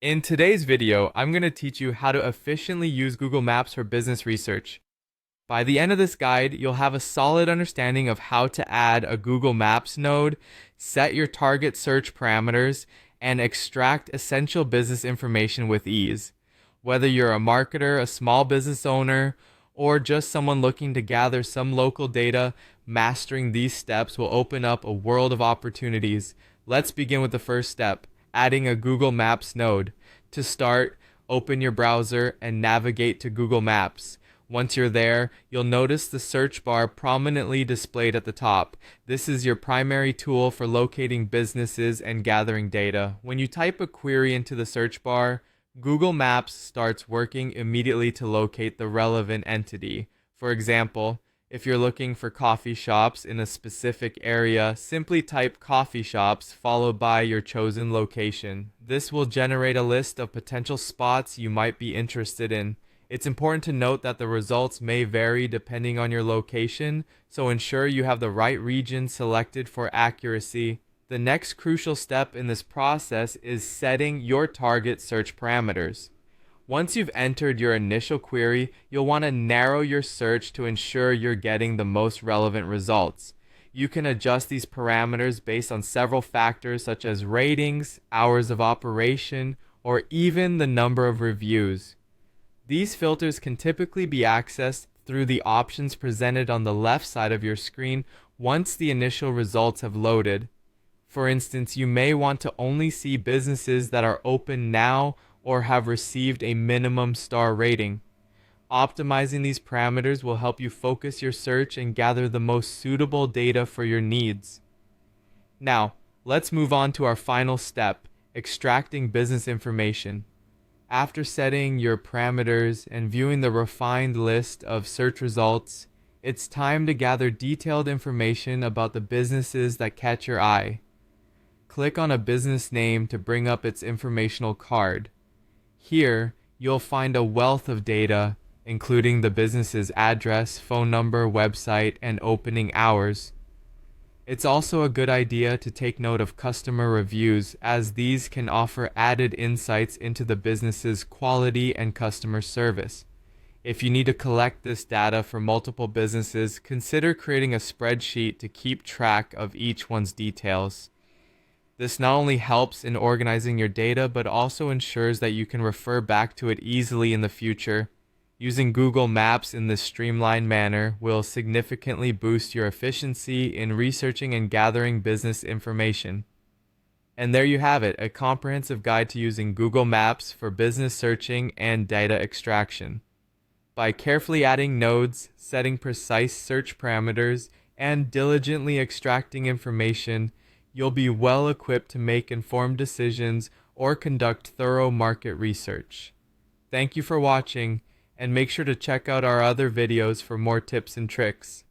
In today's video, I'm going to teach you how to efficiently use Google Maps for business research. By the end of this guide, you'll have a solid understanding of how to add a Google Maps node, set your target search parameters, and extract essential business information with ease. Whether you're a marketer, a small business owner, or just someone looking to gather some local data, mastering these steps will open up a world of opportunities. Let's begin with the first step, adding a Google Maps node. To start, open your browser and navigate to Google Maps. Once you're there, you'll notice the search bar prominently displayed at the top. This is your primary tool for locating businesses and gathering data. When you type a query into the search bar, Google Maps starts working immediately to locate the relevant entity. For example, if you're looking for coffee shops in a specific area, simply type coffee shops followed by your chosen location. This will generate a list of potential spots you might be interested in. It's important to note that the results may vary depending on your location, so ensure you have the right region selected for accuracy. The next crucial step in this process is setting your target search parameters. Once you've entered your initial query, you'll want to narrow your search to ensure you're getting the most relevant results. You can adjust these parameters based on several factors such as ratings, hours of operation, or even the number of reviews. These filters can typically be accessed through the options presented on the left side of your screen once the initial results have loaded. For instance, you may want to only see businesses that are open now or have received a minimum star rating. Optimizing these parameters will help you focus your search and gather the most suitable data for your needs. Now, let's move on to our final step, extracting business information. After setting your parameters and viewing the refined list of search results, it's time to gather detailed information about the businesses that catch your eye. Click on a business name to bring up its informational card. Here, you'll find a wealth of data, including the business's address, phone number, website, and opening hours. It's also a good idea to take note of customer reviews, as these can offer added insights into the business's quality and customer service. If you need to collect this data for multiple businesses, consider creating a spreadsheet to keep track of each one's details. This not only helps in organizing your data, but also ensures that you can refer back to it easily in the future. Using Google Maps in this streamlined manner will significantly boost your efficiency in researching and gathering business information. And there you have it, a comprehensive guide to using Google Maps for business searching and data extraction. By carefully adding nodes, setting precise search parameters, and diligently extracting information, you'll be well equipped to make informed decisions or conduct thorough market research. Thank you for watching, and make sure to check out our other videos for more tips and tricks.